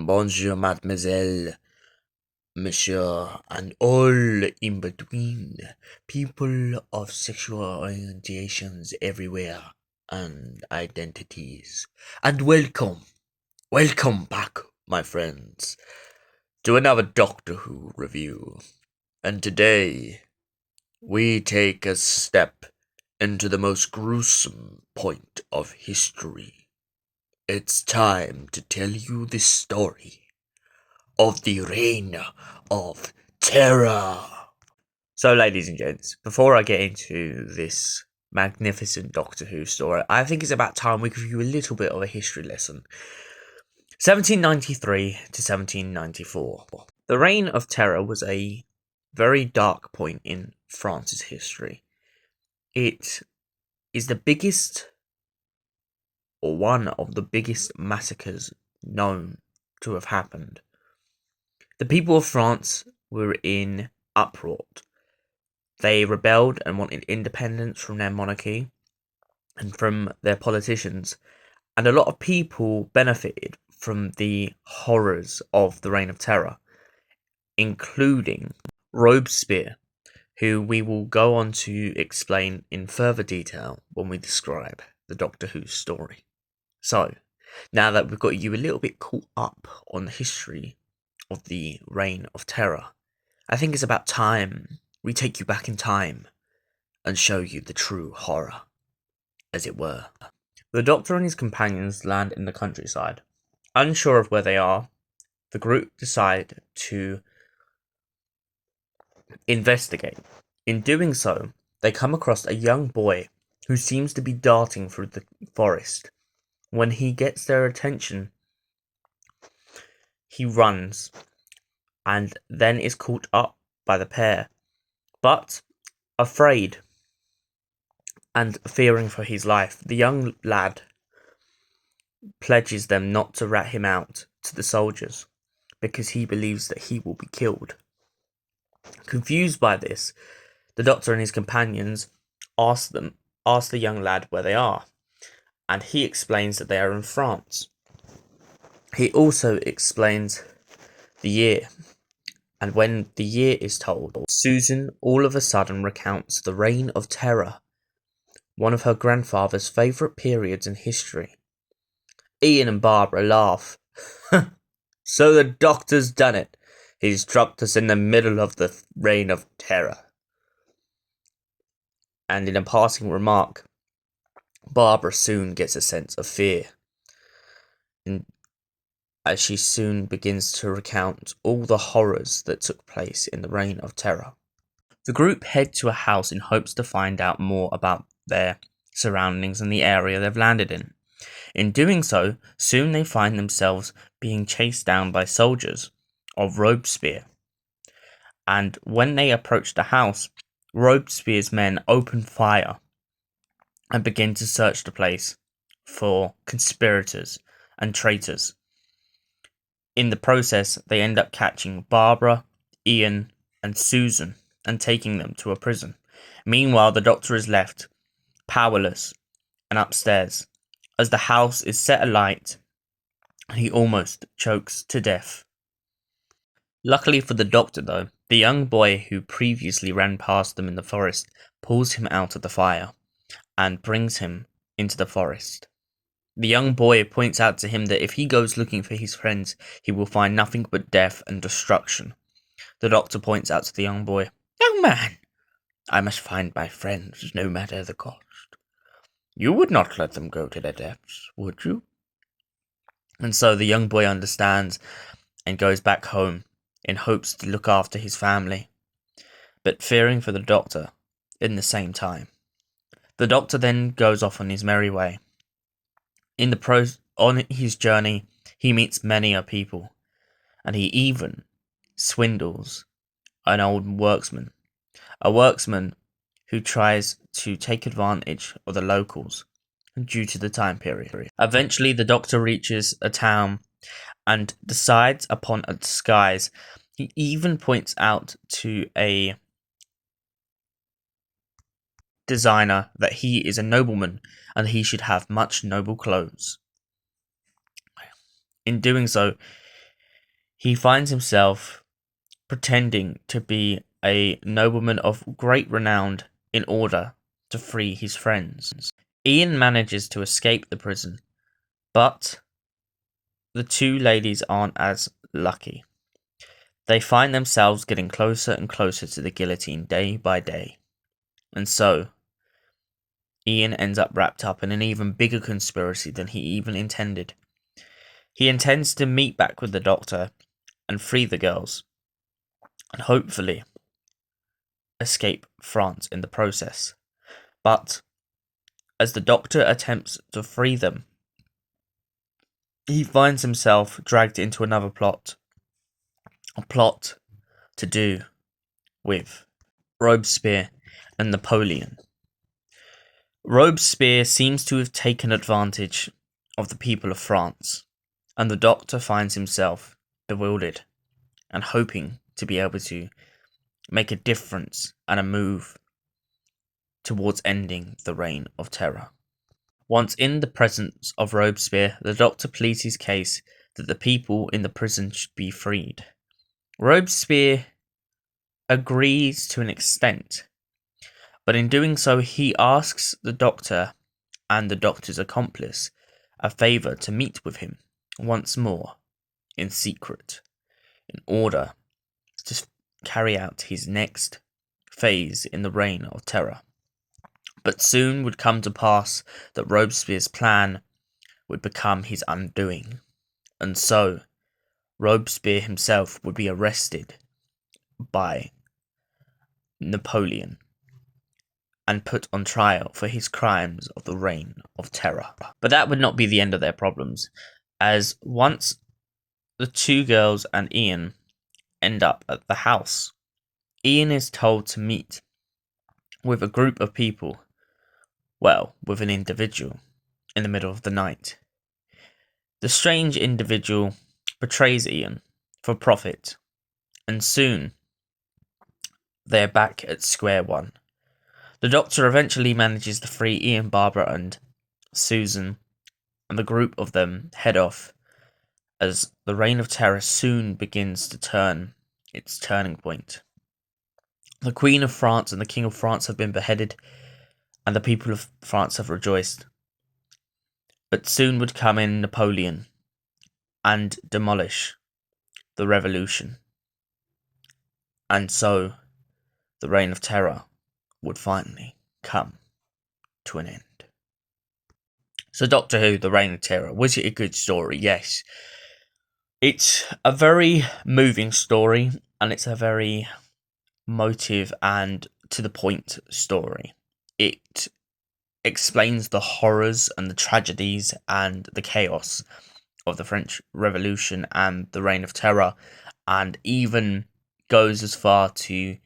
bonjour, mademoiselle, monsieur, and all in between. People of sexual orientations everywhere and identities. And welcome back, my friends, to another Doctor Who review. And today, we take a step into the most gruesome point of history. It's time to tell you the story of the Reign of Terror. So, ladies and gents, before I get into this magnificent Doctor Who story, I think it's about time we give you a little bit of a history lesson. 1793 to 1794. The Reign of Terror was a very dark point in France's history. It is the biggest, or one of the biggest massacres known to have happened. The people of France were in uproar. They rebelled and wanted independence from their monarchy and from their politicians, and a lot of people benefited from the horrors of the Reign of Terror, including Robespierre, who we will go on to explain in further detail when we describe the Doctor Who story. So, now that we've got you a little bit caught up on the history of the Reign of Terror, I think it's about time we take you back in time and show you the true horror, as it were. The Doctor and his companions land in the countryside. Unsure of where they are, the group decide to investigate. In doing so, they come across a young boy who seems to be darting through the forest. When he gets their attention, he runs and then is caught up by the pair. But, afraid and fearing for his life, the young lad pledges them not to rat him out to the soldiers, because he believes that he will be killed. Confused by this, the Doctor and his companions ask the young lad where they are, and he explains that they are in France. He also explains the year, and when the year is told, Susan all of a sudden recounts the Reign of Terror, one of her grandfather's favourite periods in history. Ian and Barbara laugh. So the Doctor's done it. He's dropped us in the middle of the Reign of Terror. And in a passing remark, Barbara soon gets a sense of fear, as she soon begins to recount all the horrors that took place in the Reign of Terror. The group head to a house in hopes to find out more about their surroundings and the area they've landed in. In doing so, soon they find themselves being chased down by soldiers of Robespierre. And when they approach the house, Robespierre's men open fire and begin to search the place for conspirators and traitors. In the process, they end up catching Barbara, Ian, and Susan and taking them to a prison. Meanwhile, the Doctor is left powerless and upstairs as the house is set alight. He almost chokes to death. Luckily for the Doctor, though, the young boy who previously ran past them in the forest pulls him out of the fire and brings him into the forest. The young boy points out to him that if he goes looking for his friends, he will find nothing but death and destruction. The Doctor points out to the young boy, "Young man, I must find my friends no matter the cost. You would not let them go to their deaths, would you?" And so the young boy understands and goes back home in hopes to look after his family, but fearing for the Doctor in the same time. The Doctor then goes off on his merry way. On his journey, he meets many a people, and he even swindles an old worksman, a worksman who tries to take advantage of the locals due to the time period. Eventually, the Doctor reaches a town and decides upon a disguise. He even points out to a designer that he is a nobleman and he should have much noble clothes. In doing so, he finds himself pretending to be a nobleman of great renown in order to free his friends. Ian manages to escape the prison, but the two ladies aren't as lucky. They find themselves getting closer and closer to the guillotine day by day. And so, Ian ends up wrapped up in an even bigger conspiracy than he even intended. He intends to meet back with the Doctor and free the girls, and hopefully escape France in the process. But as the Doctor attempts to free them, he finds himself dragged into another plot. A plot to do with Robespierre and Napoleon. Robespierre seems to have taken advantage of the people of France, and the Doctor finds himself bewildered and hoping to be able to make a difference and a move towards ending the Reign of Terror. Once in the presence of Robespierre, the Doctor pleads his case that the people in the prison should be freed. Robespierre agrees to an extent, but in doing so he asks the Doctor and the Doctor's accomplice a favour to meet with him once more in secret in order to carry out his next phase in the Reign of Terror. But soon would come to pass that Robespierre's plan would become his undoing, and so Robespierre himself would be arrested by Napoleon and put on trial for his crimes of the Reign of Terror. But that would not be the end of their problems, as once the two girls and Ian end up at the house, Ian is told to meet with a group of people, well, with an individual, in the middle of the night. The strange individual betrays Ian for profit, and soon they're back at square one. The Doctor eventually manages to free Ian, Barbara, and Susan, and the group of them head off as the Reign of Terror soon begins to turn its turning point. The Queen of France and the King of France have been beheaded, and the people of France have rejoiced. But soon would come in Napoleon and demolish the revolution. And so the Reign of Terror would finally come to an end. So Doctor Who, The Reign of Terror, was it a good story? Yes. It's a very moving story, and it's a very motive and to the point story. It explains the horrors and the tragedies and the chaos of the French Revolution and the Reign of Terror, and even goes as far to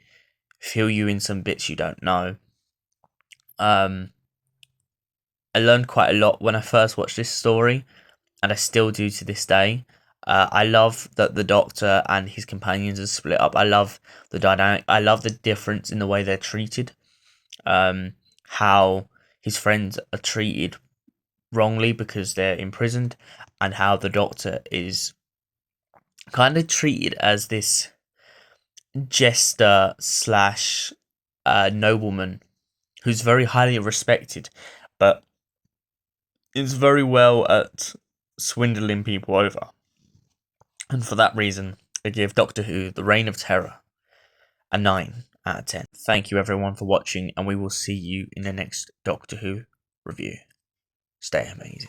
fill you in some bits you don't know. I learned quite a lot when I first watched this story, and I still do to this day. I love that the Doctor and his companions are split up. I love the dynamic. I love the difference in the way they're treated. How his friends are treated wrongly because they're imprisoned, and how the Doctor is kind of treated as this jester slash nobleman who's very highly respected, but is very well at swindling people over. And for that reason, I give Doctor Who, The Reign of Terror, a 9 out of 10. Thank you everyone for watching, and we will see you in the next Doctor Who review. Stay amazing.